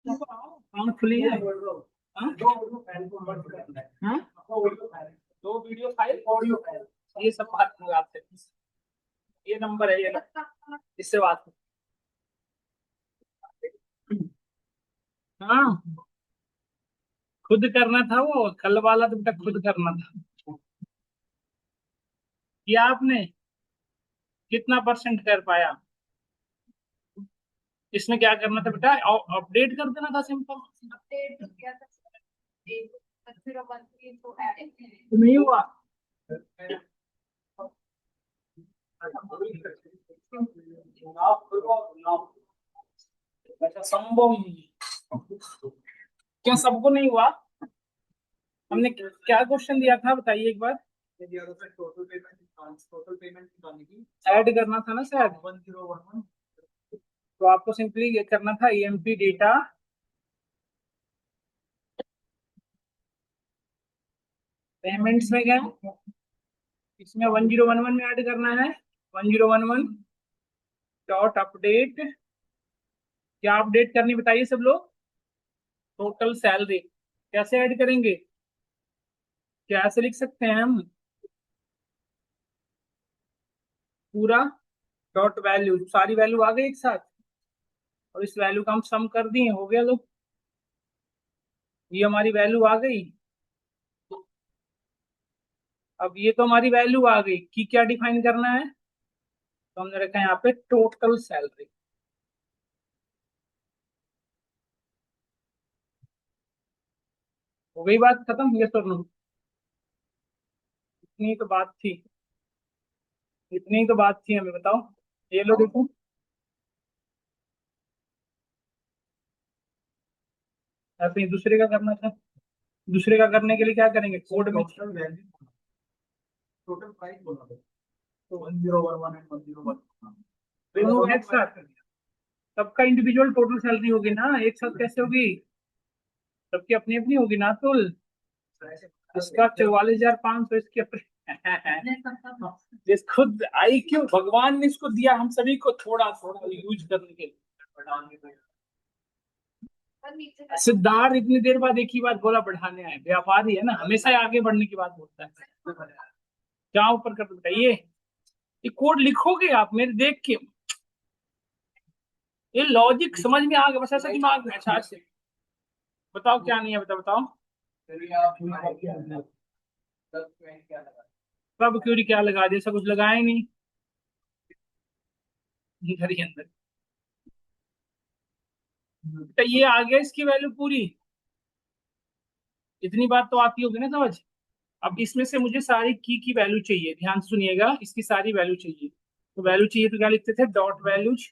Account खुली है। हाँ? हाँ? दो वीडियो फाइल ऑडियो फाइल ये सब बात मंगाते हैं। ये नंबर है, ये ना इससे बात। हाँ, खुद करना था वो कल वाला, तुम तक खुद करना था। किया आपने? कितना परसेंट कर पाया? इसमें क्या करना था बेटा? अपडेट कर देना था, सिंपल। अपडेट किया था एक 013 तो ऐड नहीं हुआ। अच्छा, संभव नहीं। क्या सबको नहीं हुआ? हमने क्या क्वेश्चन दिया था बताइए एक बार। ऐड करना था ना शायद 1011। तो आपको सिंपली ये करना था, ईएमपी डेटा पेमेंट्स में गए, इसमें 1011 में ऐड करना है। 1011 डॉट अपडेट। क्या अपडेट करनी बताइए सब लोग? Total salary. कैसे ऐड करेंगे? कैसे लिख सकते हैं हम? पूरा डॉट वैल्यू, सारी वैल्यू आ गई एक साथ, और इस वैल्यू का हम सम कर दिए, हो गया लोग। ये हमारी वैल्यू आ गई। अब ये तो हमारी वैल्यू आ गई कि क्या डिफाइन करना है, तो हमने रखा है यहाँ पे टोटल सैलरी। हो गई बात खत्म, ये तो नो। इतनी तो बात थी, इतनी तो बात थी, हमें बताओ। ये लो देखो। ऐसे ही दूसरे का करना था। दूसरे का करने के लिए क्या करेंगे? कोड में टोटल प्राइस बोला तो 1011 एंड 1011 दोनों एक साथ। सबका इंडिविजुअल टोटल सैलरी होगी ना, एक साथ कैसे होगी? सबकी अपनी अपनी होगी ना तुल। इसका 44,500, इसकी अपनी। जिस खुद आई क्यों भगवान ने इसको दिया हम सभी को थोड़ा थोड़ा यूज करने के लिए। सिद्धार्थ इतनी देर बाद एक ही बात बोला, बढ़ाने आए। व्यापारी है ना, हमेशा ही आगे बढ़ने की बात बोलता है। क्या ऊपर कर बताइए? ये कोड लिखोगे आप मेरे देख के? ये लॉजिक समझ में आ गया, बस ऐसा दिमाग में अच्छा से बताओ क्या नहीं है, बताओ बताओ। कब क्यूरी क्या लगा दिया? ऐसा कुछ लगाया ही नहीं घर के अंदर। तो ये आ गया, इसकी वैल्यू पूरी। इतनी बात तो आती होगी ना समझ। अब इसमें से मुझे सारी की वैल्यू चाहिए, ध्यान से सुनिएगा, इसकी सारी वैल्यू चाहिए। तो वैल्यू चाहिए तो क्या लिखते थे? Dot values.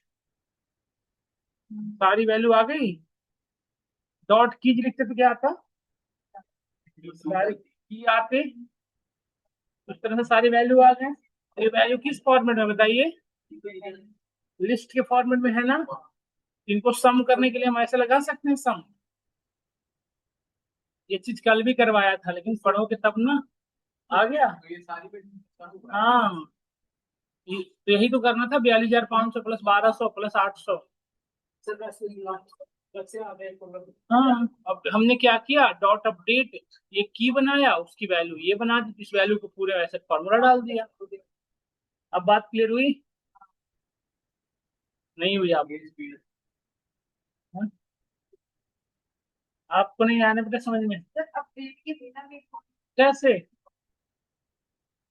सारी वैल्यू आ गई। डॉट की लिखते तो क्या आता? सारी की आते। उस तरह से सारी वैल्यू आ गए। ये वैल्यू किस फॉर्मेट में बताइए? लिस्ट के फॉर्मेट में है ना। इनको सम करने के लिए हम ऐसे लगा सकते हैं सम। ये चीज कल भी करवाया था, लेकिन पढ़ोगे तब ना। आ गया। हाँ, तो यही तो करना था, 42,500 प्लस 1,200 प्लस 800। हाँ, अब हमने क्या किया? डॉट अपडेट, ये की बनाया, उसकी वैल्यू ये बना दी, इस वैल्यू को पूरे ऐसे फॉर्मूला डाल दिया। अब बात क्लियर हुई? नहीं हुई आप? हाँ? आपको नहीं आने पता समझ में? अपडेट के बिना भी कैसे?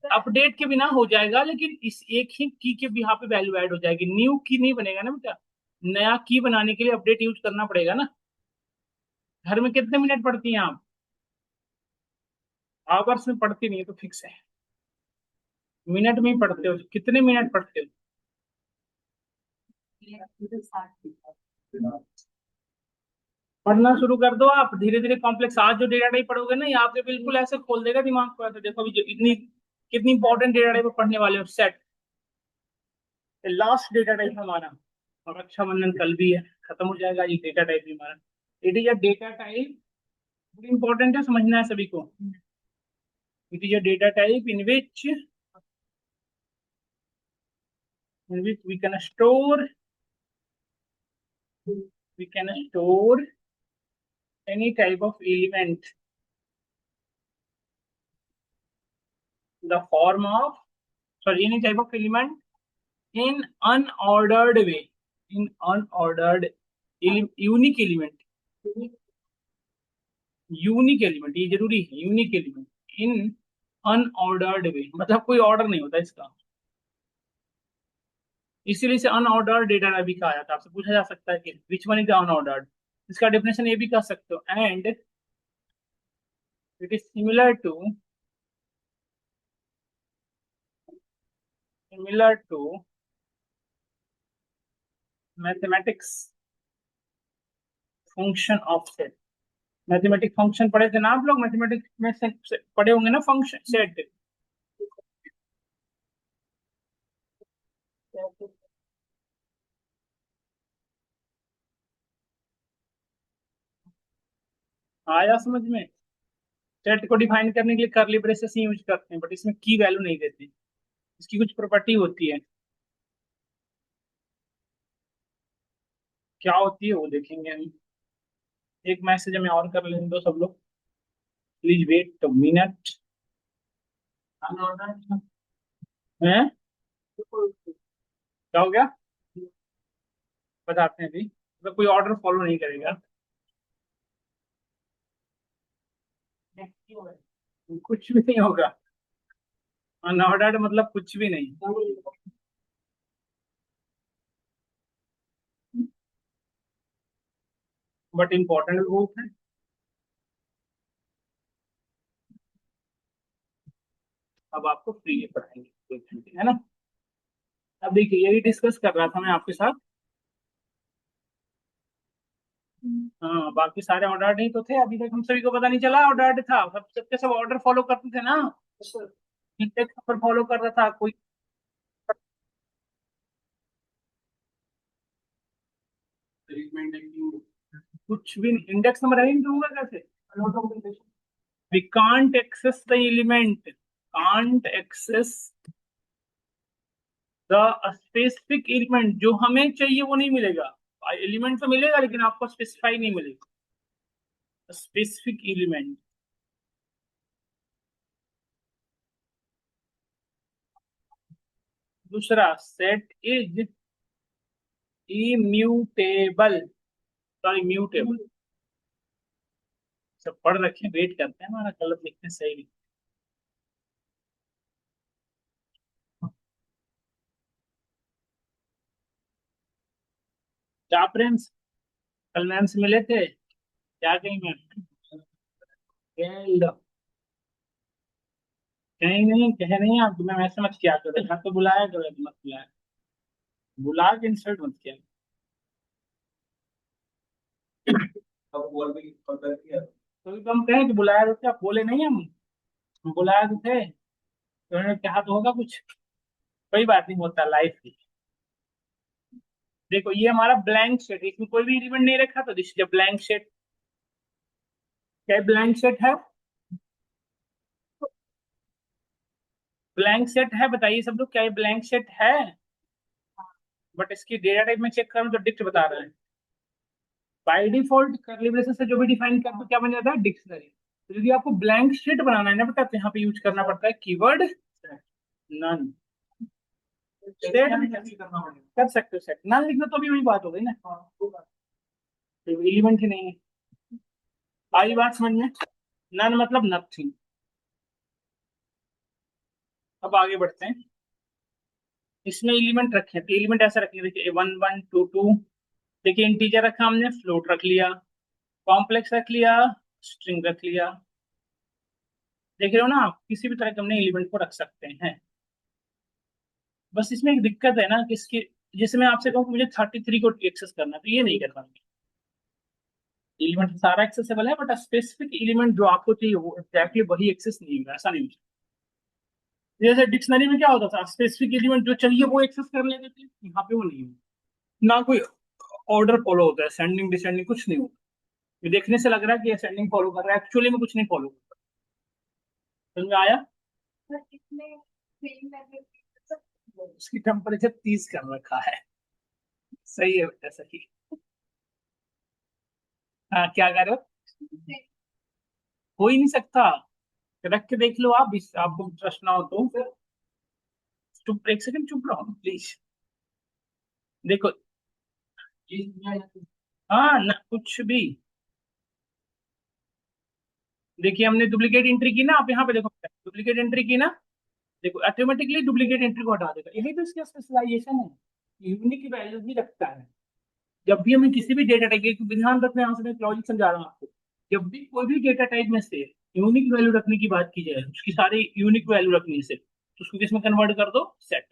अपडेट के बिना हो जाएगा, लेकिन इस एक ही की के यहाँ पे वैल्यू ऐड हो जाएगी, न्यू की नहीं बनेगा ना बेटा। नया की बनाने के लिए अपडेट यूज करना पड़ेगा ना। घर में कितने मिनट पढ़ती हैं आप? आवर्स में पढ़ती नहीं है तो फिक्स है, मिनट में ही पढ़ते हो। कितने मिनट पढ़ते हो? पढ़ना शुरू कर दो आप धीरे धीरे। कॉम्प्लेक्स आज जो डेटा टाइप पढ़ोगे ना, ये आपके बिल्कुल ऐसे खोल देगा दिमाग को। ऐसे देखो अभी जो इतनी कितनी इंपॉर्टेंट डेटा टाइप पढ़ने वाले हो। सेट लास्ट डेटा टाइप हमारा, और रक्षाबंधन कल भी है, खत्म हो जाएगा ये डेटा टाइप भी हमारा। It is a data type, बड़ी इंपॉर्टेंट है, समझना है सभी को। It is a data type in which we can store any type of element, the form of, sorry, any type of element in unordered way, in unordered unique element, unique element, ये जरूरी है, unique element in unordered वे, मतलब कोई order नहीं होता इसका, इसीलिए इसे अनऑर्डर्ड डेटा टाइप भी कहा जाता है। आपसे पूछा जा सकता है कि विच वन इज अनऑर्डर्ड, इसका डेफिनेशन ये भी कर सकते हो, and it is similar to mathematics function of set. Mathematic function पढ़े थे ना आप लोग, मैथमेटिक्स में से पढ़े होंगे ना फंक्शन सेट। आया समझ में? सेट को डिफाइन करने के लिए करली ब्रेसेस ही यूज करते हैं, बट इसमें की वैल्यू नहीं देते, इसकी कुछ प्रॉपर्टी होती है, क्या होती है वो देखेंगे हम। एक मैसेज हमें और कर लेने दो सब लोग, प्लीज वेट मिनट। हैं? क्या हो गया? बताते हैं अभी, मतलब कोई ऑर्डर फॉलो नहीं करेगा, कुछ भी नहीं होगा, अनऑर्डर्ड मतलब कुछ भी नहीं, बट इम्पोर्टेंट बहुत है। अब आपको फ्री पढ़ाएंगे 1 घंटे, है ना? अब देखिए यही डिस्कस कर रहा था मैं आपके साथ। हाँ, बाकी सारे ऑर्डर ही तो थे, अभी तक हम सभी को पता नहीं चला ऑर्डर था, सब सबके सब ऑर्डर फॉलो करते थे ना, इंडेक्स नंबर फॉलो कर रहा था कोई, कुछ भी नहीं, इंडेक्स नंबर अरेंज होगा कैसे? we can't access the element, can't access the specific element, जो हमें चाहिए वो नहीं मिलेगा, एलिमेंट तो मिलेगा लेकिन आपको स्पेसिफाई नहीं मिलेगा, स्पेसिफिक एलिमेंट। दूसरा, set is immutable, sorry mutable, सब पढ़ रखे, वेट करते हैं हमारा गलत लिखते सही लिखते। क्या फ्रेंड्स, कल मैम से मिले थे, क्या कहीं मैम? कहीं नहीं, कह नहीं, आप मैं ऐसे मत किया करो, मैं तो बुलाया करो, मत बुलाया, बुला के इंसल्ट मत किया। तो हम कहें कि बुलाया तो क्या, बोले नहीं हम बुलाया तो थे, तो उन्होंने कहा तो होगा कुछ, कोई बात नहीं, होता लाइफ की। देखो ये हमारा ब्लैंक शेट है, इसमें कोई भी एलिमेंट नहीं रखा, तो दिस इज ब्लैंक शेट। क्या ब्लैंक शेट है? ब्लैंक सेट है, बताइए सब लोग, क्या ये ब्लैंक सेट है? बट इसकी डेटा टाइप में चेक करूं तो डिक्ट बता रहा है, बाय डिफॉल्ट करली ब्रेसेस से जो भी डिफाइन कर तो क्या बन जाता है, डिक्शनरी। तो यदि आपको ब्लैंक शीट बनाना है ना बेटा, तो यहाँ पे यूज करना पड़ता है कीवर्ड नन। सेट कर सकते हो, सेट नन लिखना तो भी वही बात हो गई ना, एलिमेंट ही नहीं है। आई बात समझ में? नन मतलब नथिंग। अब आगे बढ़ते हैं, इसमें एलिमेंट रखे हैं, तो एलिमेंट ऐसा रखेंगे, देखिए 1 1 2 2, देखिए इंटीजर रखा हमने, फ्लोट रख लिया, कॉम्प्लेक्स रख लिया, स्ट्रिंग रख लिया। देख रहे हो ना आप, किसी भी तरह के हमने एलिमेंट को रख सकते हैं। बस इसमें एक दिक्कत है ना कि इसकी, जैसे मैं आपसे कहूँ कि मुझे 33 को एक्सेस करना है, तो ये नहीं कर पाएंगे, एलिमेंट सारा एक्सेसिबल है, बट स्पेसिफिक एलिमेंट जो आपको चाहिए वो एग्जैक्टली वही एक्सेस नहीं होगा, ऐसा नहीं होता। जैसे डिक्शनरी में क्या होता था, स्पेसिफिक एलिमेंट जो चाहिए वो एक्सेस कर लेते थे, यहाँ पे वो नहीं होता, ना कोई ऑर्डर फॉलो होता है, असेंडिंग डिसेंडिंग कुछ नहीं होता। ये देखने से लग रहा है कि असेंडिंग फॉलो कर रहा है, एक्चुअली में कुछ नहीं फॉलो करता। समझ में आया? सर इसमें सेम वैल्यू उसकी टेम्परेचर 30 कर रखा है, सही है बेटा सही। हाँ क्या कर रहे हो? हो ही नहीं सकता। रख के देख लो आप, आपको ट्रस्ट ना हो तो। चुप, एक सेकंड चुप रहो प्लीज। देखो, हाँ ना कुछ भी। देखिए हमने डुप्लीकेट एंट्री की ना, आप यहाँ पे देखो डुप्लीकेट एंट्री की ना, देखो ऑटोमेटिकली डुप्लीकेट एंट्री को हटा देगा। यही तो इसका स्पेशलाइजेशन है, यूनिक वैल्यू ही रखता है। जब भी हमें किसी भी डेटा टाइप के, ध्यान रखना, यहाँ से मैं लॉजिक समझा रहा हूँ आपको। जब भी कोई भी डेटा टाइप में से यूनिक वैल्यू रखने की बात की जाए, उसकी सारी यूनिक वैल्यू रखने से, तो उसको किसमें कन्वर्ट कर दो, सेट।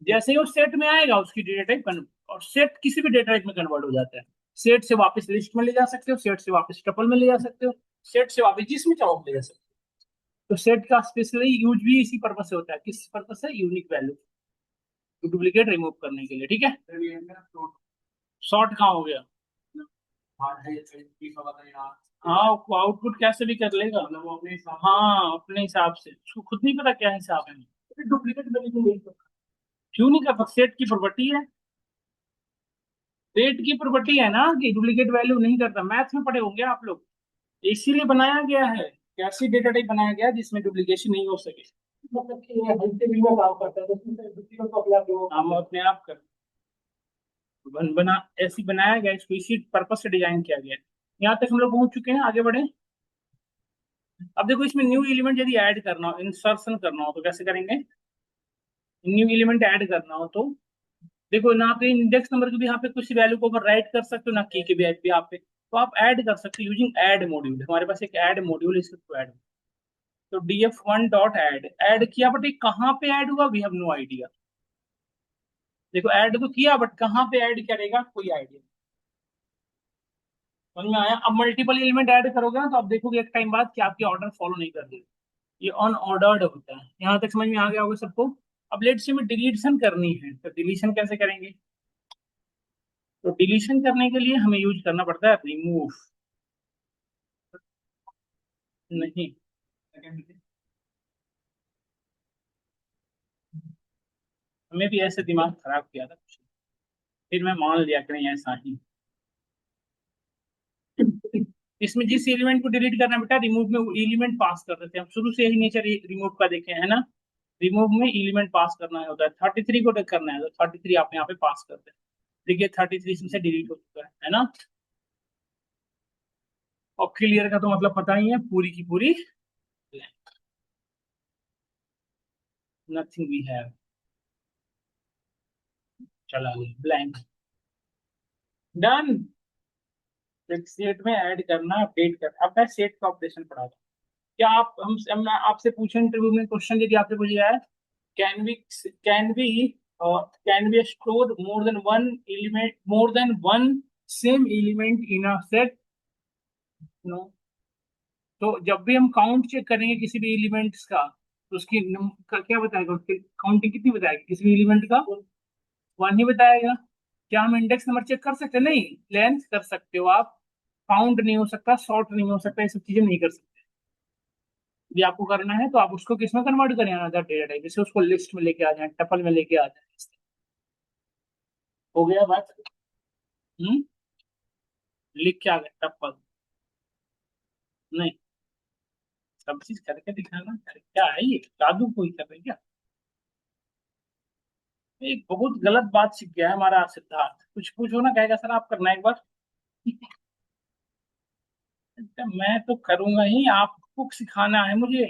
जैसे ही वो सेट में आएगा उसकी डेटा टाइप और सेट किसी भी डेटा टाइप में कन्वर्ट हो जाता है। सेट से वापस लिस्ट में ले जा सकते हो, सेट से वापस टपल में ले जा सकते हो, सेट से वापस जिसमें चाहो ले जा सकते हो। तो सेट का स्पेशली यूज भी इसी पर्पज से होता है। किस पर्पज से? यूनिक वैल्यू, तो डुप्लीकेट रिमूव करने के लिए। ठीक है, शॉर्ट कहाँ हो गया? हाँ, वो आउटपुट कैसे भी कर लेगा, मतलब वो अपने हिसाब, हाँ अपने हिसाब से, उसको खुद नहीं पता क्या हिसाब है। डुप्लीकेट वैल्यू नहीं कर, क्यों नहीं कर सकता? सेट की प्रॉपर्टी है, सेट की प्रॉपर्टी है ना कि डुप्लीकेट वैल्यू नहीं करता। मैथ में पढ़े होंगे आप लोग, इसीलिए बनाया गया है। कैसी डेटा टाइप बनाया गया है जिसमें डुप्लीकेशन नहीं हो सके। मतलब कि ये हल्के भी में काम करता है, तो उसमें से डुप्लीकेट को हम अपने आप कर बना ऐसी बनाया गया, इसको इसी पर्पज से डिजाइन किया गया है। यहाँ तक हम लोग पहुंच चुके हैं, आगे बढ़े। अब देखो, इसमें न्यू एलिमेंट यदि ऐड करना हो, इंसर्शन करना हो, तो कैसे करेंगे? न्यू एलिमेंट ऐड करना हो तो देखो, ना तो इंडेक्स नंबर की भी यहाँ पे कुछ वैल्यू को ओवर राइट कर सकते हो, ना की के भी यहाँ पे, तो आप ऐड कर सकते हो यूजिंग ऐड मॉड्यूल। हमारे पास एक ऐड मॉड्यूल है, इसके थ्रू ऐड। तो df1 डॉट ऐड, ऐड किया बट ये कहाँ पे ऐड हुआ, वी हैव नो आइडिया। देखो ऐड तो किया, बट कहाँ पे ऐड करेगा कोई आइडिया। समझ में आया? अब मल्टीपल एलिमेंट ऐड करोगे ना, तो आप देखोगे एक टाइम बाद कि आपकी ऑर्डर फॉलो नहीं कर रही, ये अनऑर्डर्ड होता है। यहाँ तक समझ में आ गया होगा सबको? अब लेट्स से में डिलीशन करनी है, तो डिलीशन कैसे करेंगे? तो डिलीशन करने के लिए हमें यूज करना पड़ता है रिमूव। नहीं, हमें भी ऐसे दिमाग खराब किया था कुछ, फिर मैं मान लिया कि नहीं ऐसा ही। इसमें जिस एलिमेंट को डिलीट करना है बेटा, रिमूव में वो एलिमेंट पास कर देते हैं हम, शुरू से यही नेचर रिमूव का देखे है ना। रिमूव में एलिमेंट पास करना होता है। 33 को करना है, तो 33 आप यहाँ पे पास करते हैं। देखिए 33 इसमें से डिलीट हो चुका है ना। और क्लियर का तो मतलब पता ही है, पूरी की पूरी नथिंग वी हैव, चला ब्लैंक, डन। सेट में ऐड करना, अपडेट करना। अब मैं सेट का ऑपरेशन पढ़ा था। क्या आप मैं आपसे पूछे इंटरव्यू में क्वेश्चन यदि आपसे पूछा जाए, can we can we can we store more than one same element in a set? No. तो जब भी हम काउंट चेक करेंगे किसी भी एलिमेंट्स का, तो उसकी क्या बताएगा, उसकी काउंटिंग कितनी बताएगी किसी भी एलिमेंट का? वन ही बताएगा। क्या हम इंडेक्स नंबर चेक कर सकते हैं? नहीं। लेंथ कर सकते हो आप, काउंट नहीं हो सकता, सॉर्ट नहीं हो सकता, ये सब चीजें नहीं कर सकते। यदि आपको करना है तो आप उसको किसमें कन्वर्ट करें, अनदर डेटा टाइप, जैसे उसको लिस्ट में लेके आ जाए, टपल में लेके आ जाए। हो गया बात? हम्म, लिख के आ गए टपल? नहीं, सब चीज करके दिखाना। क्या है ये, जादू कोई कर रही है क्या? एक बहुत गलत बात सीख गया है हमारा सिद्धार्थ। कुछ पूछो ना, कहेगा सर आप करना एक बार। मैं तो करूंगा ही, आपको सिखाना है मुझे।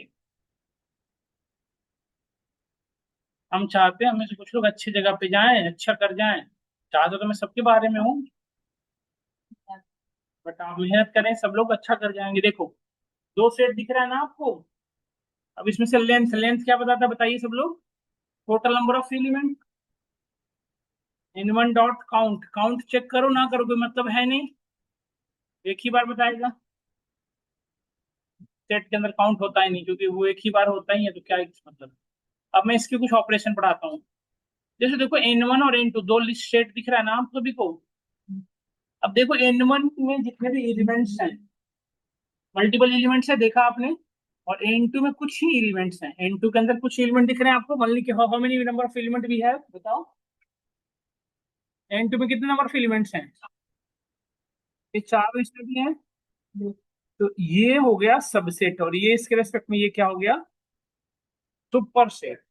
हम चाहते हैं हमें से कुछ लोग अच्छी जगह पे जाएं, अच्छा कर जाएं। चाहते तो मैं सबके बारे में हूँ, बट आप मेहनत करें, सब लोग अच्छा कर जाएंगे। देखो, दो सेट दिख रहा है ना आपको। अब इसमें से लेंथ, लेंथ क्या बताता है बताइए सब लोग? Total number of element. N one dot count, count check करो ना करो कोई मतलब है नहीं, एक ही बार बताएगा। सेट के अंदर काउंट होता ही नहीं, क्योंकि वो एक ही बार होता ही है, तो क्या मतलब। अब मैं इसके कुछ ऑपरेशन पढ़ाता हूँ। जैसे देखो N1 और N2 दो लिस्ट सेट दिख रहा है ना आप सभी को। अब देखो N1 में जितने भी एलिमेंट्स हैं, मल्टीपल एलिमेंट्स है देखा आपने, और N2 में कुछ ही एलिमेंट्स हैं। N2 के अंदर कुछ एलिमेंट दिख रहे हैं आपको, मान लीजिए how many number of element we have, बताओ। N2 में कितने नंबर ऑफ एलिमेंट्स हैं? ये चार स्टडी हैं। तो ये हो गया सबसेट, और ये इसके रेस्पेक्ट में ये क्या हो गया, सुपर सेट।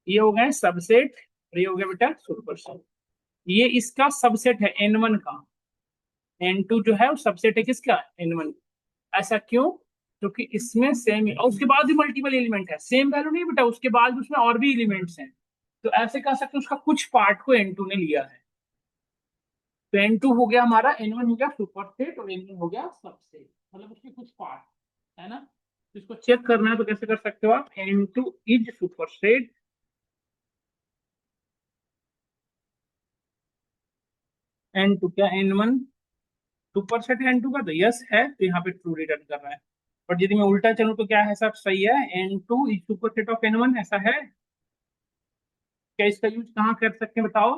ये हो गया सबसेट और ये हो गया बेटा सुपर सेट। ये इसका सबसेट है N1 का, N2 जो है वो सबसेट है किसका, N1। ऐसा क्यों, क्योंकि इसमें सेम, और उसके बाद भी मल्टीपल एलिमेंट है, सेम वैल्यू नहीं बेटा, उसके बाद भी उसमें और भी एलिमेंट्स हैं। तो ऐसे कह सकते हैं उसका कुछ पार्ट को N2 ने लिया है। तो N2 हो गया हमारा, N1 हो गया सुपर सेट और N1 हो गया सबसेट, मतलब उसके कुछ पार्ट है ना। तो इसको चेक करना है तो कैसे कर सकते हो आप, N2 is super set, N2 क्या, N1 सुपर सेट है N2 का, तो यस है, तो यहाँ पे ट्रू रिटर्न कर रहा है। बट यदि मैं उल्टा चलूं तो क्या है, सब सही है, N2 is super set of N1, ऐसा है। क्या इसका यूज कहाँ कर सकते हैं बताओ।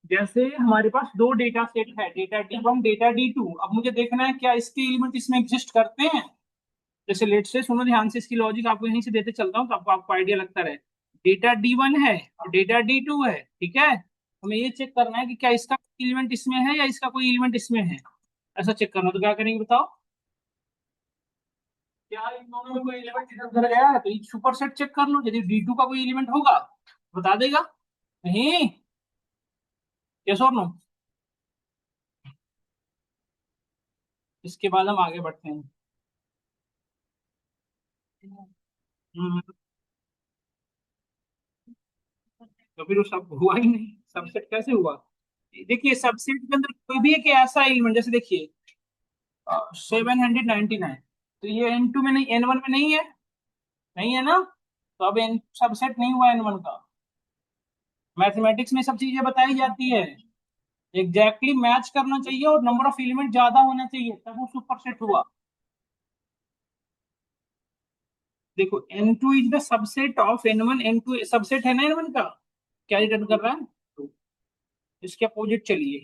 जैसे हमारे पास दो डेटा सेट है, डेटा D1 डेटा D2, अब मुझे देखना है क्या इसके एलिमेंट इसमें एग्जिस्ट करते हैं। जैसे लेट से सुनो ध्यान से, इसकी लॉजिक आपको यहीं से देते चलता हूँ तो आपको आइडिया लगता रहे। डेटा D1 है और डेटा D2 है, ठीक है, हमें ये चेक करना है कि क्या इसका एलिमेंट इसमें है या इसका कोई एलिमेंट इसमें है। ऐसा चेक करना, तो क्या करेंगे बताओ, क्या इन दोनों में कोई एलिमेंट इधर उधर गया है, तो ये सुपर सेट चेक कर लो, यदि D2 का कोई एलिमेंट होगा बता देगा, नहीं, यस और नो। इसके बाद हम आगे बढ़ते हैं। हम्म, तो फिर वो सब हुआ ही नहीं, सबसेट कैसे हुआ। देखिए सबसेट के अंदर कोई भी एक ऐसा एलिमेंट, जैसे देखिए 799, तो ये N2 में नहीं, N1 में नहीं है, नहीं है ना, तो अब एन सबसेट नहीं हुआ N1 का। मैथमेटिक्स में सब चीजें बताई जाती है, एग्जैक्टली मैच करना चाहिए और नंबर ऑफ एलिमेंट ज्यादा होना चाहिए, तब वो सुपर सेट हुआ। देखो N2 is the subset of N1, N2 subset है ना N1 का, क्या रिटर्न कर रहा है, तो इसके अपोजिट चलिए,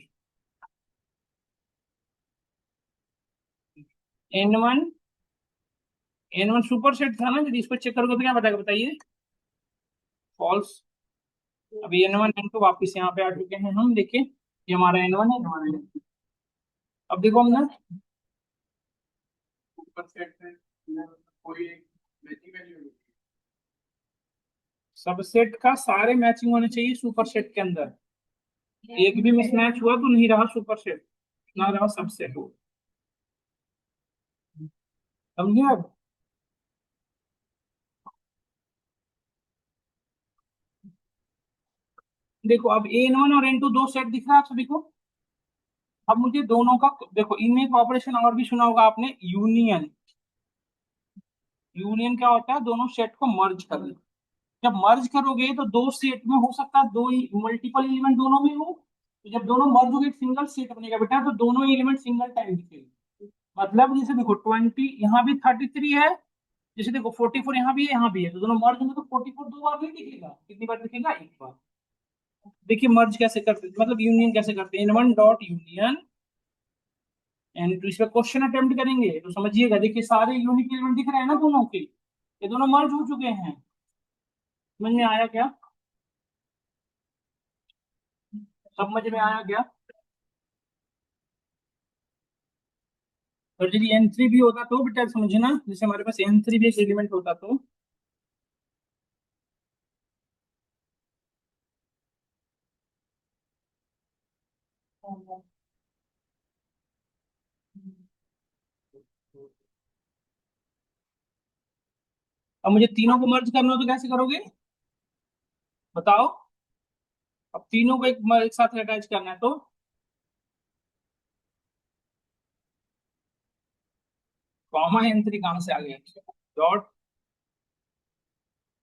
N1, N1 सुपर सेट था ना, यदि इसको चेक करोगे तो क्या बताएगा बताइए, फॉल्स। अभी N1 N2 वापिस यहाँ पे आ चुके हैं हम, देखिए ये हमारा N1 है, हमारा N2। अब देखो हम ना सुपर सेट है, कोई मैचिंग वैल्यू, सबसेट का सारे मैचिंग होने चाहिए सुपर सेट के अंदर, एक भी मिसमैच हुआ तो नहीं रहा सुपर सेट, ना रहा सबसेट हो, समझे अब। देखो अब N1 और N2 दो सेट दिख रहा है आप सभी को। अब मुझे दोनों का, देखो इनमें एक ऑपरेशन और भी सुना होगा आपने, यूनियन। यूनियन क्या होता है, दोनों सेट को मर्ज करना। जब मर्ज करोगे तो दो सेट में हो सकता है दो मल्टीपल एलिमेंट दोनों में हो, तो जब दोनों मर्ज हो गए सिंगल सेट बनेगा बेटा, तो दोनों एलिमेंट सिंगल टाइम दिखेंगे। मतलब जैसे देखो 20 यहाँ भी 33 है, जैसे देखो 44 यहाँ भी है यहाँ भी है, तो दोनों मर्ज होंगे तो 44 दो बार नहीं दिखेगा, कितनी बार दिखेगा, एक बार। देखिए मर्ज कैसे करते हैं, मतलब यूनियन कैसे करते हैं, N1 डॉट यूनियन N2, इस पर क्वेश्चन अटेम्प्ट करेंगे तो समझिएगा। देखिए सारे यूनिक एलिमेंट दिख रहे हैं ना दोनों के, ये दोनों मर्ज हो चुके हैं, समझ में आया क्या, समझ में आया क्या। और यदि N3 भी होता तो बेटा समझना, जैसे हमारे पास N3 भी एक एलिमेंट होता तो, अब मुझे तीनों को मर्ज करना हो तो कैसे करोगे बताओ। अब तीनों को एक साथ अटैच करना है तो कॉमा N3 कहां से आ गया, डॉट।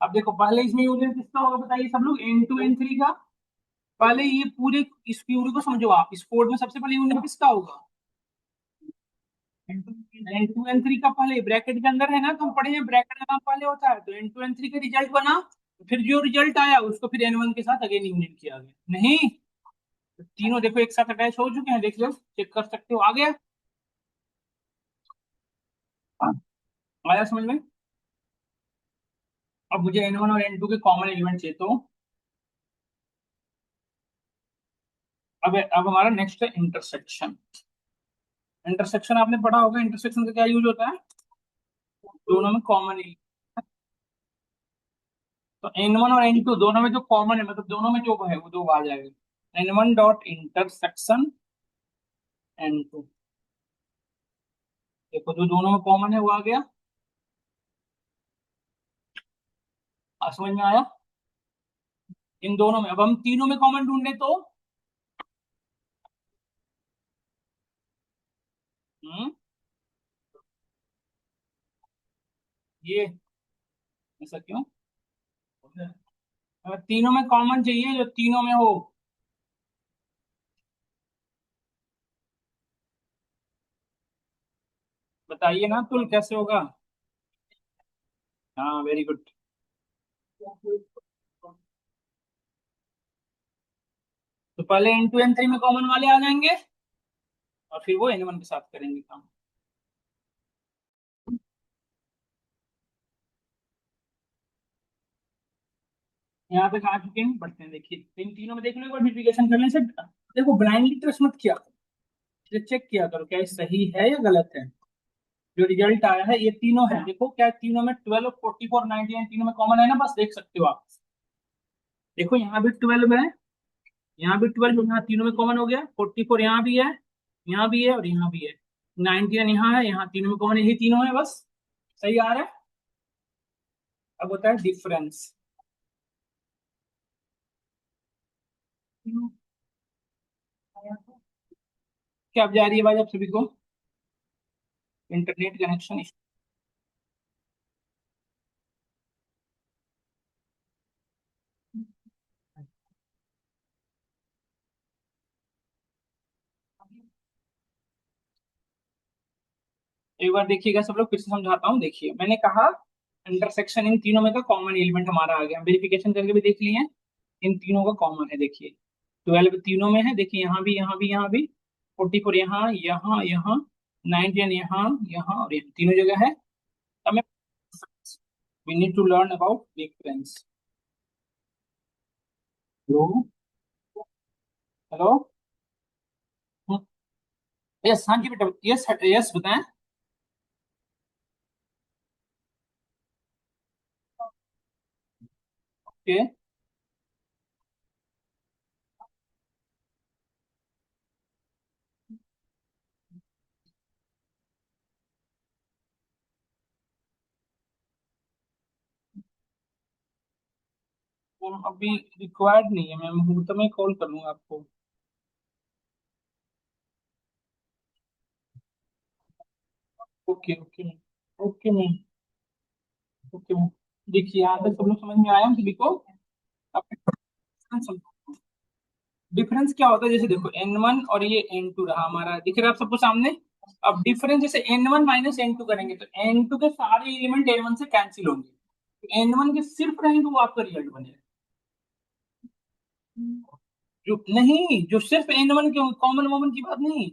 अब देखो पहले इसमें यूनियन किसका होगा बताइए सब लोग, N2 N3 का। पहले ये पूरे इस प्यूरी को समझो आप, इस कोड में सबसे पहले यूनियन किसका होगा, N2 N3 का। पहले ब्रैकेट के अंदर है ना, तो हम पढ़े हैं ब्रैकेट का नाम पहले होता है, तो N2 N3 का रिजल्ट बना, फिर जो रिजल्ट आया उसको फिर N1 के साथ अगेन यूनियन किया गया, नहीं तो तीनों देखो एक साथ अटैच हो चुके हैं, देख लो चेक कर सकते हो, आ गया, आया समझ में। अब मुझे N1 और N2 के कॉमन एलिमेंट चाहिए, तो अब हमारा नेक्स्ट है इंटरसेक्शन। इंटरसेक्शन आपने पढ़ा होगा, इंटरसेक्शन का क्या यूज होता है? दोनों में कॉमन ही, तो N1 और N2 दोनों में जो कॉमन है, मतलब दोनों में जो है वो दो आ जाएगा, N1 डॉट इंटरसेक्शन N2। देखो जो दोनों में कॉमन है वो आ गया। समझ में आया? इन दोनों में अब हम तीनों में कॉमन ढूंढे तो हम्म ये ऐसा क्यों? अगर तीनों में कॉमन चाहिए जो तीनों में हो, बताइए ना तुल कैसे होगा? हाँ वेरी गुड। तो पहले N2 N3 में कॉमन वाले आ जाएंगे और फिर वो N1 के साथ करेंगे काम। यहाँ तक आ चुके हैं, बढ़ते हैं। देखिए इन तीनों में देख लो एक बार, वेरिफिकेशन करने से देखो, ब्लाइंडली ट्रस्ट मत किया, चेक किया करो क्या ये सही है या गलत है। जो रिजल्ट आया है ये तीनों है, देखो क्या तीनों में 12, 44, 99 तीनों में कॉमन है ना, बस देख सकते हो आप। देखो यहाँ भी 12 है, यहाँ भी 12, यहाँ तीनों में कॉमन हो गया, 44 यहाँ भी है, यहाँ भी है और यहाँ भी है, 99 यहाँ है, यहाँ तीनों में कॉमन है, यही तीनों है बस। सही आ रहा है। अब होता है डिफरेंस। क्या अब जा रही है आवाज आप सभी को? Internet connection. एक बार देखिएगा सब लोग, फिर से समझाता हूँ। देखिए मैंने कहा इंटरसेक्शन इन तीनों में का कॉमन एलिमेंट हमारा आ गया, वेरिफिकेशन करके भी देख लिए, इन तीनों का कॉमन है। देखिए 12 तीनों में है, देखिए यहाँ भी, यहाँ भी, यहाँ भी, 44 यहाँ, यहाँ, यहाँ, 19 यहाँ, यहाँ और यहाँ, तीनों जगह है। हमें we need to learn about difference. Hello, hello, yes, हाँ जी बेटा, यस यस बताएं। ओके, वो अभी रिक्वायर्ड नहीं है, मैं मुहूर्त में कॉल कर लूंगा आपको। Okay okay, okay ma'am, okay ma'am. देखिए यहाँ तक सब लोग समझ में आया हम सभी को? अब डिफरेंस क्या होता है, जैसे देखो N1 और ये N2 रहा हमारा, दिख रहा है आप सबको सामने। अब डिफरेंस जैसे N1 माइनस N2 करेंगे तो N2 के सारे एलिमेंट N1 से कैंसिल होंगे, तो N1 के सिर्फ रहेंगे वो आपका रिजल्ट बनेगा। जो नहीं, जो सिर्फ N1 के कॉमन वॉमन की बात नहीं,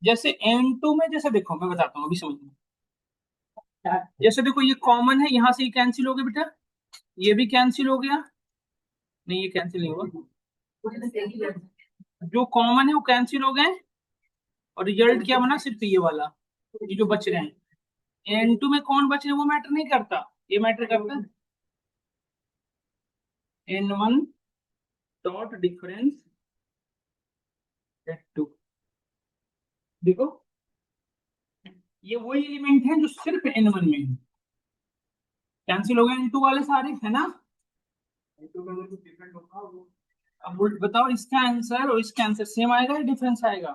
जैसे N2 में, जैसे देखो मैं बताता हूँ अभी समझ में। जैसे देखो ये कॉमन है, यहाँ से ये कैंसिल हो गया बेटा, ये भी कैंसिल हो गया, नहीं ये कैंसिल नहीं हुआ, जो कॉमन है वो कैंसिल हो गए, और रिजल्ट क्या बना, सिर्फ ये वाला, ये जो बच रहे हैं। N2 में कौन बच रहे हैं वो मैटर नहीं करता, ये मैटर करता है N1 डॉट डिफरेंस N2। देखो ये वही एलिमेंट है जो सिर्फ N1 में है, कैंसिल हो गए N2 वाले सारे, है ना? N2 का अगर कुछ डिफरेंट होगा अब बताओ इसका आंसर और इसका आंसर सेम आएगा या डिफरेंस आएगा?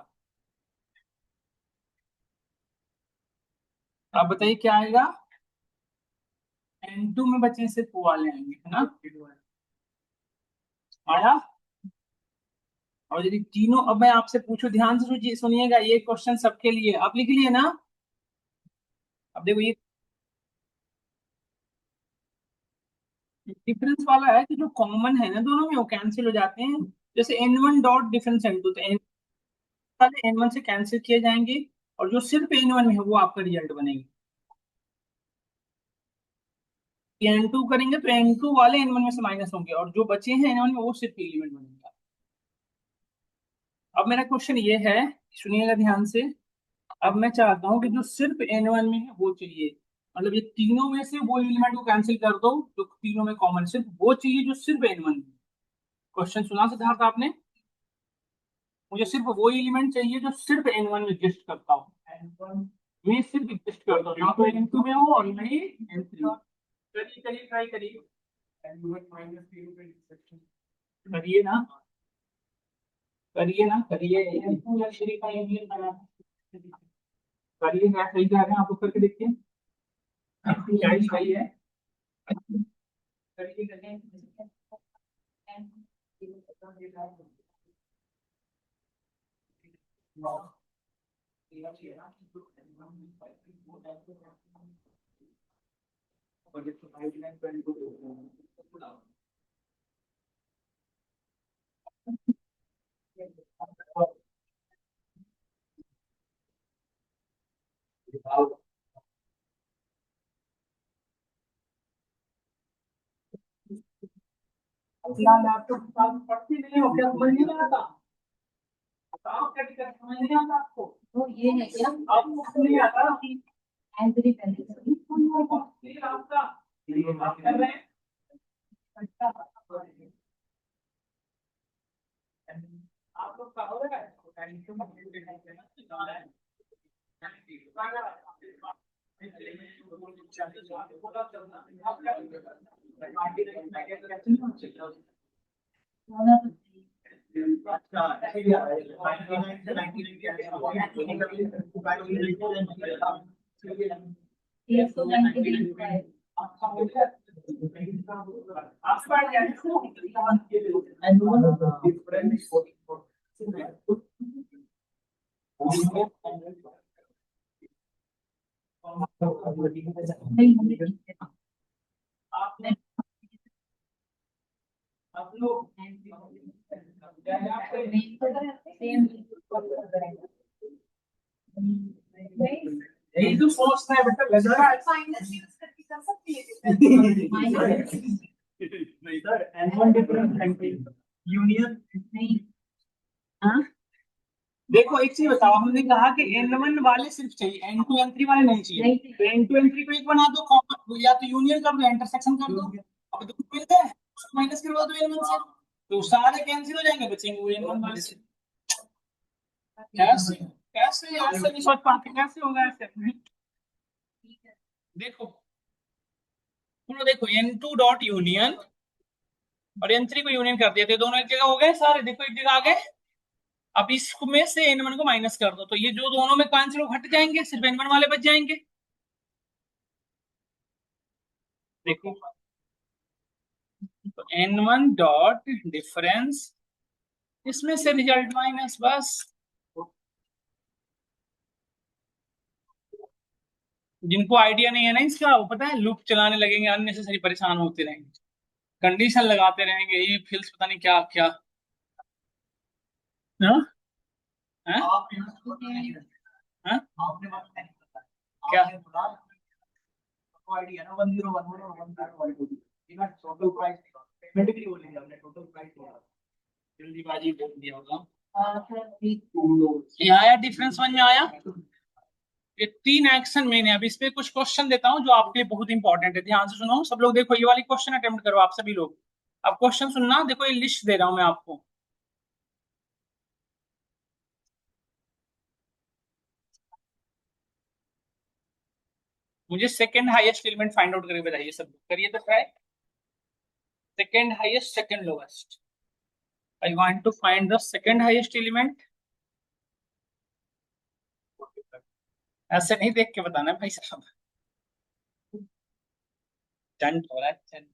आप बताइए क्या आएगा? N2 में बचे सिर्फ वो वाले आएंगे, है ना? आया? और यदि तीनों, अब मैं आपसे पूछूं, ध्यान से सुनिएगा, ये क्वेश्चन सबके लिए, आप लिख लिए ना? अब देखो ये डिफरेंस वाला है कि जो कॉमन है ना दोनों में वो कैंसिल हो जाते हैं। जैसे N1 डॉट डिफरेंस N2, तो N वाले N1 से कैंसिल किए जाएंगे, और जो सिर्फ N1 में है वो आपका रिजल्ट बनेगा। N2 करेंगे तो N2 वाले N1 में से माइनस होंगे, और जो बचे हैं N1 में वो सिर्फ एलिमेंट बनेगा। अब मेरा क्वेश्चन ये है, सुनिएगा ध्यान से, अब मैं चाहता हूँ कि जो सिर्फ N1 में है वो चाहिए, मतलब ये तीनों में से वो एलिमेंट को कैंसिल कर दो जो तीनों में कॉमन, सिर्फ वो चाहिए जो सिर्फ N1 में। क्वेश्चन सुना सिद्धार्थ आपने? मुझे सिर्फ वो एलिमेंट चाहिए जो सिर्फ N1 में एग्जिस्ट करता हो, N1 में सिर्फ एग्जिस्ट करता हो, ना तो N2 में हो और ना ही N3। करिए करिए ट्राई करिए, करिए ना, करिए ना, करिए N2 या 3 का यूनियन बना, करिए, क्या सही कह रहे हैं आप लोग, करके देखिए क्या ही सही है। करिए करिए। अपना लैपटॉप पढ़ती नहीं हो क्या, समझ नहीं आता? बताओ क्या दिक्कत, समझ नहीं आता आपको? वो ये है क्या? आपको नहीं आता? एंट्री पहले ये आपका आप कर रहे हैं। आप लोग का हो रहा है आप लोग यही तो सोचता है बेटा, लग रहा है माइनस यूज करके कर सकती है। नहीं सर, N1 डिफरेंस यूनियन नहीं, हाँ? देखो एक चीज बताओ, हमने कहा कि N1 वाले सिर्फ चाहिए, N2 N3 वाले नहीं चाहिए, तो N2 N3 को एक बना दो कॉमन, या तो यूनियन कर दो, इंटरसेक्शन कर दो, अब दो मिलते हैं उसको माइनस करवा दो N1 से, तो सारे कैंसिल हो जाएंगे, बचेंगे वो N1 वाले से। कैसे कैसे ऐसे नहीं सोच पाते, कैसे होगा ऐसे? देखो सुनो, देखो N2 डॉट यूनियन और N3 को यूनियन कर दिया, तो दोनों एक जगह हो गए सारे, देखो एक जगह आ गए। अब इसमें से N1 को माइनस कर दो, तो ये जो दोनों में कैंसिल हो हट जाएंगे, सिर्फ N1 वाले बच जाएंगे। देखो तो N1 डॉट डिफरेंस, इसमें से रिजल्ट माइनस, बस। जिनको आइडिया नहीं है ना इसका, वो पता है लूप चलाने लगेंगे, अननेसेसरी परेशान होते रहेंगे, कंडीशन लगाते रहेंगे, ये फिल्स पता नहीं क्या क्या। हाँ हाँ हाँ क्या आइडिया ना, 1011 और 1012 इनका टोटल प्राइस पेमेंट भी बोलेंगे, हमने टोटल प्राइस जल्दीबाजी बोल दिया होगा। ये आया डिफरेंस वन में आया। ये तीन एक्शन मैंने, अब इस पे कुछ क्वेश्चन देता हूं जो आपके लिए बहुत इंपॉर्टेंट है, ध्यान से सुनो सब लोग, देखो ये वाली क्वेश्चन अटेम्प्ट करो आप सभी लोग। अब क्वेश्चन सुनना, देखो ये लिस्ट दे रहा हूं मैं आपको। मुझे second highest element find out करके बताइए, सब करिए तो try. Second highest, second lowest, I want to find the second highest element. ऐसे नहीं देख के बताना भाई साहब, चंट हो रहा है चंट।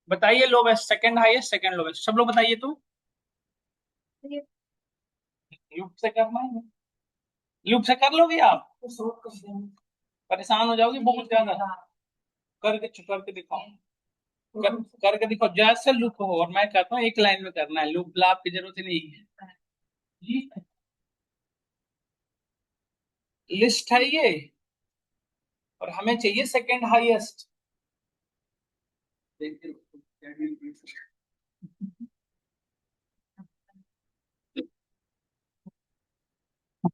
बताइए lowest, second highest, second lowest, सब लोग बताइए तो। लूप से करना है, लूप से कर लोगे आप? परेशान हो जाओगे बहुत ज्यादा, करके करके दिखाओ, करके दिखाओ जैसे लूप हो, और मैं कहता हूँ एक लाइन में करना है, लूप लाप की जरूरत ही नहीं है। लिस्ट है ये, और हमें चाहिए सेकंड हाईएस्ट।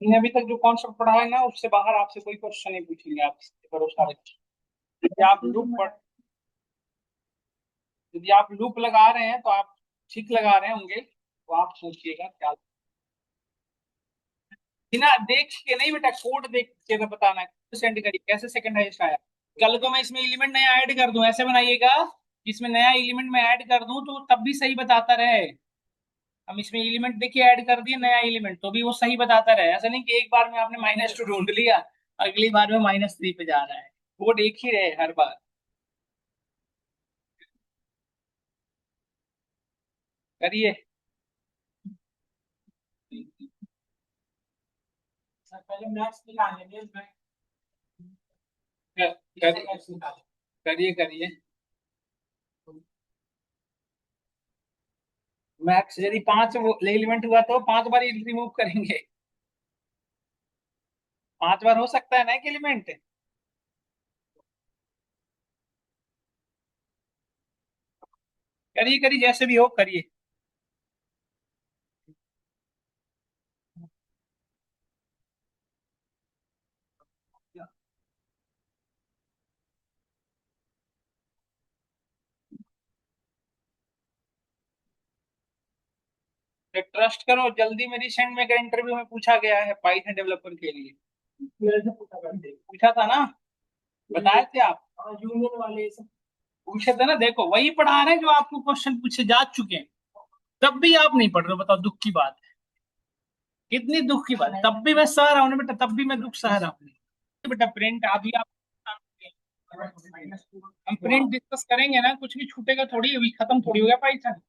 हमने अभी तक जो कॉन्सेप्ट पढ़ा है ना, उससे बाहर आपसे कोई क्वेश्चन नहीं पूछेंगे, आप इस पे भरोसा रखिए। यदि आप लूप लगा रहे हैं तो आप ठीक लगा रहे होंगे, तो आप सोचिएगा क्या। बिना देख के नहीं बेटा, कोड देख के तो बताना है। सेंड करिए कैसे सेकंड हाईएस्ट आया। कल को मैं इसमें एलिमेंट नया ऐड कर दूं, ऐसे बनाइएगा, इसमें नया एलिमेंट मैं ऐड कर दूं तो तब भी सही बताता रहे। हम इसमें एलिमेंट देखिए ऐड कर दिए नया एलिमेंट, तो भी वो सही बताता रहे। ऐसा नहीं कि एक बार में आपने -2 ढूंढ लिया, अगली बार में -3 पे जा रहा है। कोड एक ही रहे हर बार। करिए। पहले मैथ्स निकालने के करिए करिए। मैक्स यदि 5 एलिमेंट हुआ तो 5 बार रिमूव करेंगे। 5 बार हो सकता है ना एक एलिमेंट। करिए करिए, जैसे भी हो करिए। ट्रस्ट करो, जल्दी मेरी सेंड में का इंटरव्यू में पूछा गया है पाइथन डेवलपर के लिए। पूछा था ना, बताए थे आप यूनियन वाले सब पूछे थे ना। देखो वही पढ़ा रहे हैं जो आपको क्वेश्चन पूछे जा चुके हैं, तब भी आप नहीं पढ़ रहे हो। बताओ दुख की बात है, कितनी दुख की बात है। तब भी मैं सह रहा हूँ ना बेटा, तब भी मैं दुख सह रहा हूँ बेटा। प्रिंट अभी आप, हम प्रिंट डिस्कस करेंगे ना, कुछ भी छूटेगा थोड़ी, अभी खत्म थोड़ी हो गया पाइथन।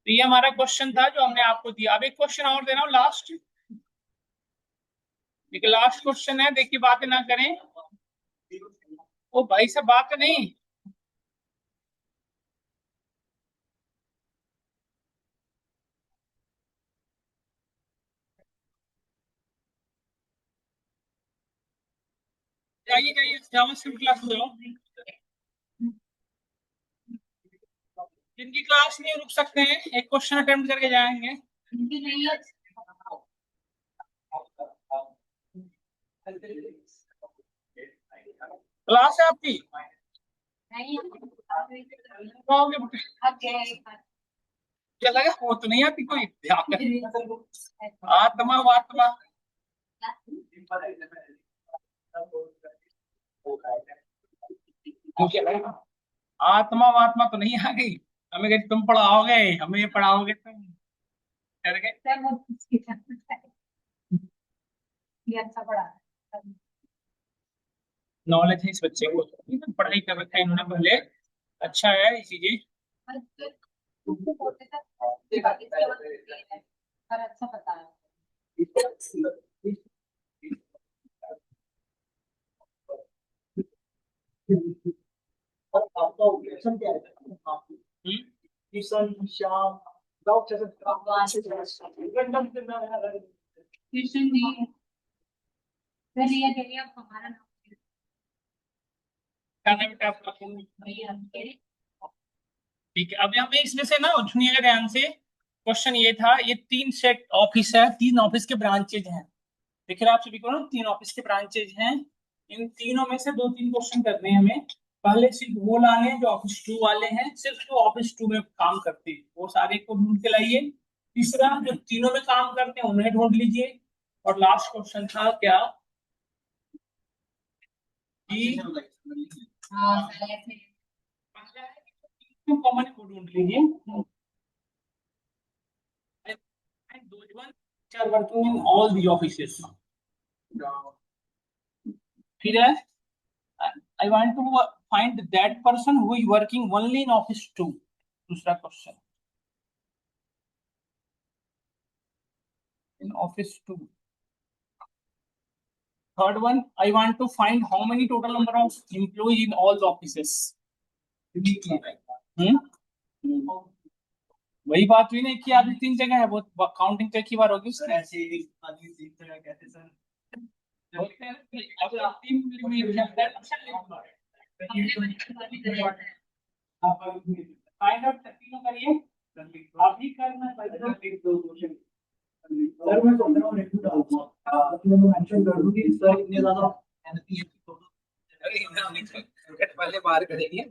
तो ये हमारा क्वेश्चन था जो हमने आपको दिया। अब एक क्वेश्चन और दे रहा हूँ लास्ट, एक लास्ट क्वेश्चन है, देखिए बातें ना करें। ओ भाई सब बात नहीं। जाइए जाइए, जावास्क्रिप्ट क्लास में जाओ। जिनकी क्लास नहीं रुक सकते हैं, एक क्वेश्चन अटेम्प्ट करके जाएंगे। क्लास है आपकी, आओगे क्या लगा वो तो नहीं आती कोई आत्मा वात्मा। मुझे लगा आत्मा वात्मा तो नहीं आ गई। हमें कहीं तुम पढ़ाओगे, हमें पढ़ाओगे तुम, डर गए। ये अच्छा पढ़ा है। नॉलेज है इस बच्चे को, पढ़ाई कर रखा है इन्होंने पहले। अच्छा है ये चीजें। पर अच्छा पता है। किशन श्याम डॉक्टर कृष्ण जी, चलिए चलिए अब हमारा नाम बेटा आपका। भैया ठीक है, अभी हमें इसमें से ना सुनिएगा ध्यान से। क्वेश्चन ये था, ये 3 सेट ऑफिस है, 3 ऑफिस के ब्रांचेज हैं। देख रहे हैं आप सभी को ना, 3 ऑफिस के ब्रांचेज हैं। इन तीनों में से 2-3 क्वेश्चन करने हैं हमें। पहले सिर्फ वो लाने हैं जो ऑफिस 2 वाले हैं, सिर्फ जो ऑफिस 2 में काम करते हैं वो सारे को ढूंढ के लाइए। तीसरा जो तीनों में काम करते हैं उन्हें ढूंढ लीजिए। और लास्ट क्वेश्चन था क्या कि हाँ पहले से कॉमन को ढूंढ लीजिए। And those ones which are working in all the offices. फिर है, I want to find that person who is working only in office 2. दूसरा question, in office 2. Third one, I want to find how many total number of employees in all the offices. वही बात हुई ना कि आदमी 3 जगह है, वो काउंटिंग तो एक ही बार होगी सर। ऐसे ही आदमी 3 जगह कहते सर होते हैं। अब आप 3 फाइंड आउट तीनों करिए। आप ही करना है। सर मैं सोच रहा हूँ रिव्यू डालूंगा, मैं मेंशन कर दूं कि सर इतने ज्यादा मेहनती हैं तो अरे इतना नहीं कर, पहले बाहर करेंगे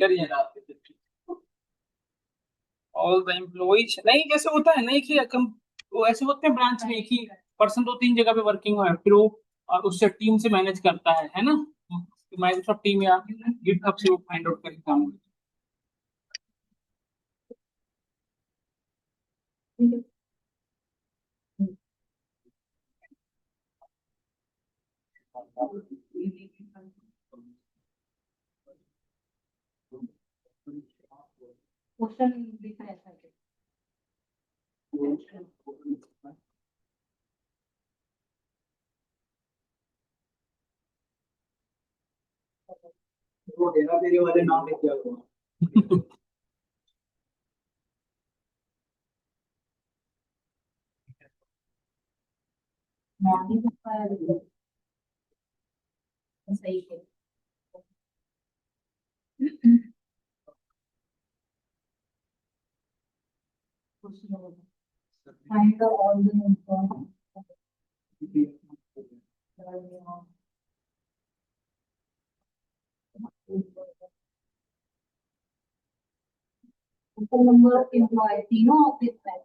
करिए ऑल द एम्प्लॉइज। नहीं जैसे होता है नहीं कि वो ऐसे होते हैं ब्रांच में एक ही पर्सन दो तीन जगह पे वर्किंग है, फिर वो और उससे टीम से मैनेज करता है ना, माइक्रोसॉफ्ट टीम या गिटहब से वो फाइंड आउट करके काम क्वेश्चन दिख रहा है। वो डेरा तेरे वाले नाम लिख दिया होगा। मॉर्निंग का सही है। Find the all the information. Total number of employees, तीनों ऑफिस में।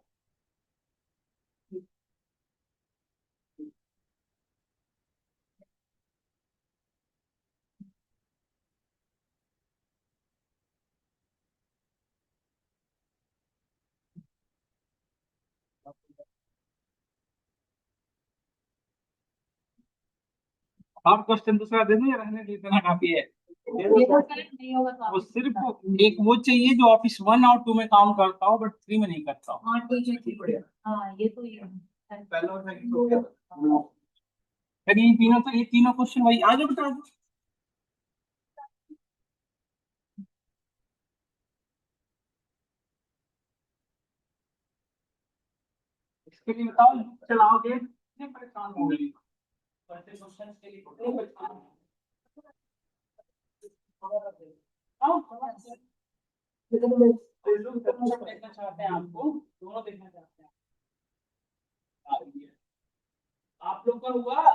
आप क्वेश्चन दूसरा दे दो या रहने दे, इतना काफी है। ये तो करेक्ट नहीं होगा तो वो आप सिर्फ एक वो चाहिए जो ऑफिस 1 और 2 में काम करता हो बट 3 में नहीं करता हो। हाँ ठीक है। हाँ ये तो ये है। पहला और सेकंड हो गया। फिर ये तीनों क्वेश्चन वही आगे बता दो। इसके लिए बताओ चलाओगे कितने परेशान हो गई ऐसे क्वेश्चन के लिए कितने परेशान हो? हाँ, देखना चाहते हैं आपको दोनों देखना चाहते हैं। आप लोग का हुआ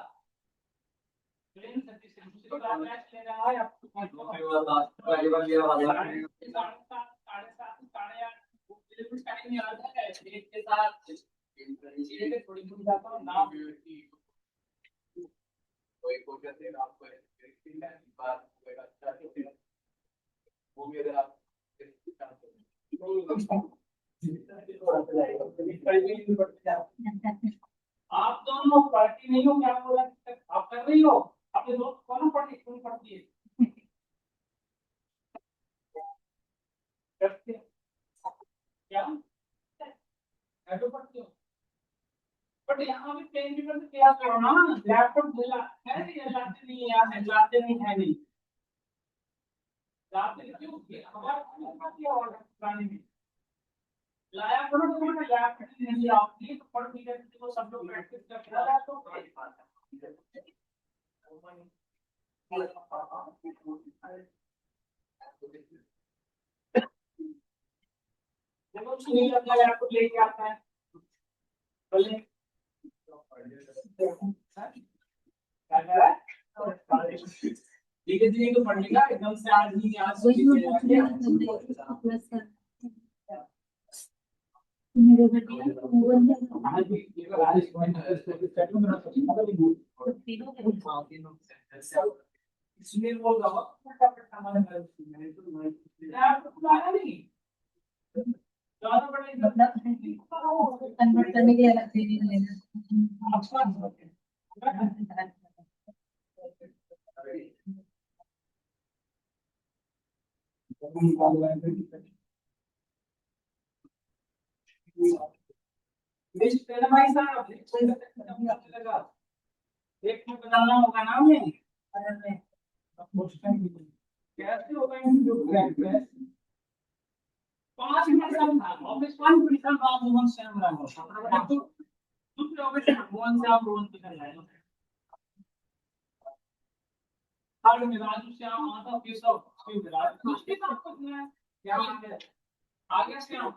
ट्रेन सर्विस से दूसरी बार मैच ले रहा है आपको पहली बार मेरा वाला साढ़े सात साढ़े आठ बिल्कुल टाइम नहीं आता है एक के साथ चीजें थोड़ी भूल जाता हूँ नाम कोई कोई कहते हैं आपको एक बात कोई अच्छा है वो भी अगर आप आप दोनों पार्टी नहीं हो क्या बोला आप कर रही हो अपने दोस्त कौन पढ़ती कौन पढ़ती है करते हैं। क्या ऐडो पढ़ती हो बट यहाँ भी पेन पेपर से क्या करो ना लैपटॉप दिला है ये लाते नहीं है यार लाते नहीं है नहीं लाते क्यों हमारा क्या ऑर्डर पुराने में लाया करो तो मैं लैपटॉप नहीं आपकी तो पढ़ नहीं करते तो सब लोग प्रैक्टिस करके लाया तो देखो सुनील अपना लैपटॉप लेके आता है बोले धीरे धीरे तो पढ़ेगा एकदम से आज नहीं आज सुनील बोल रहा नहीं ज्यादा पढ़ेगा मतलब कन्वर्ट करने के लिए अलग से नहीं लेना। भाई साहब एक तो बनाना होगा ना हमें कैसे होगा इंटरव्यू 5 मिनट था ऑफिस 5 मिनट बाद मोहन श्याम रहा तो दूसरे ऑफिस मोहन श्याम रोहन की कर जाएगा हाल में राजू श्याम आता केशव शिव राज उसके साथ कुछ नहीं क्या बात है आगे श्याम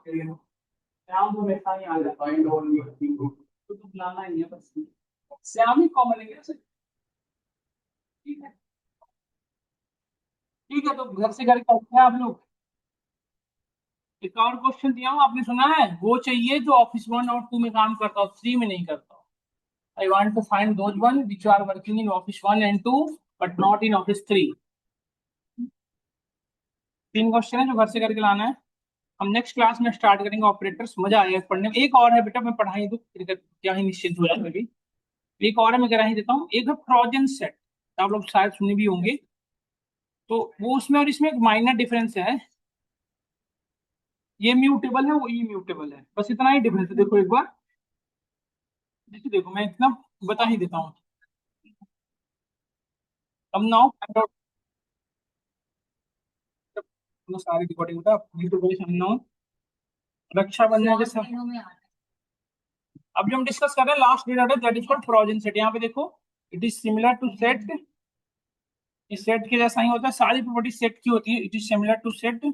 श्याम तो हमेशा ही आ जाता है तो बुलाना ही है बस, श्याम ही कॉमन है क्या? ठीक है, ठीक है, तो घर से करके आते हैं आप लोग। एक और क्वेश्चन दिया हूँ, आपने सुना है, वो चाहिए जो ऑफिस 1 और 2 में काम करता हो, 3 में नहीं करता हो। I want to find those one which are working in office 1 and 2 but not in office 3। 3 question है जो घर से करके लाना है। हम नेक्स्ट क्लास में स्टार्ट करेंगे ऑपरेटर्स, मजा आएगा पढ़ने में। एक और है बेटा, मैं पढ़ाई दूँ फिर क्या ही निश्चिंत हो जाए अभी। एक और है, मैं करा ही देता हूँ। एक है फ्रोजन सेट, आप लोग शायद सुने भी होंगे। तो वो उसमें और इसमें एक माइनर डिफरेंस है, ये म्यूटेबल है वो इम्यूटेबल है, बस इतना ही डिफरेंस है। देखो एक बार, देखो देखो मैं इतना बता ही देता हूँ। अब नाउ फाइंड आउट सारी रिकॉर्डिंग बता नाउ रक्षाबंधन जैसा। अब जो हम डिस्कस कर रहे हैं लास्ट डेट है that is called frozen set. यहाँ पे देखो, it is similar to set, इस सेट के जैसा ही होता है, सारी प्रॉपर्टी सेट की होती है। It is similar to set,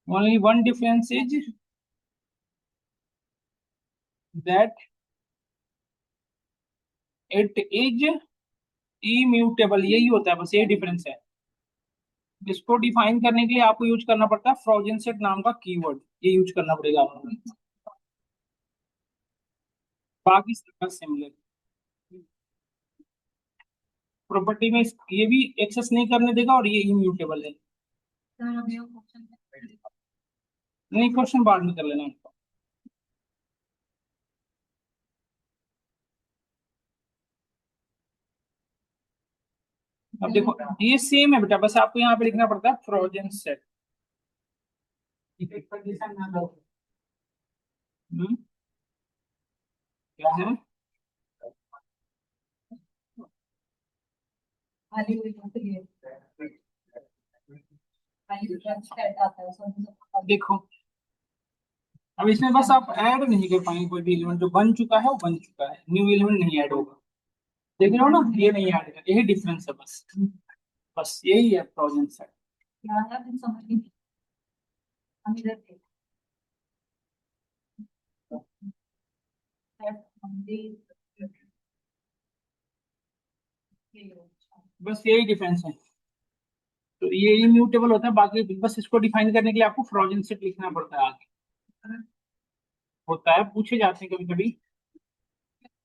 only one difference is that it is immutable. यही होता है, बस यही डिफरेंस है। इसको डिफाइन करने के लिए आपको यूज करना पड़ता है फ्रोजन सेट नाम का कीवर्ड, ये यूज करना पड़ेगा आपको। बाकी सब सिमिलर प्रॉपर्टी में ये भी एक्सेस नहीं करने देगा और ये इम्यूटेबल है। नहीं, क्वेश्चन बाद में कर लेना। अब देखो ये सेम है बेटा, बस आपको यहाँ पे लिखना पड़ता है फ्रोजन सेट। क्या है? देखो अब इसमें बस आप ऐड नहीं कर पाएंगे, कोई भी एलिमेंट जो बन चुका है वो बन चुका है, न्यू एलिमेंट नहीं ऐड होगा। देख रहे हो ना, ये नहीं ऐड कर, यही डिफरेंस है बस, बस यही है फ्रोजन सेट। बस यही डिफरेंस है। तो ये इम्यूटेबल होता है, बाकी बस इसको डिफाइन करने के लिए आपको फ्रोजन सेट लिखना पड़ता है आगे। होता है, पूछे जाते हैं कभी कभी।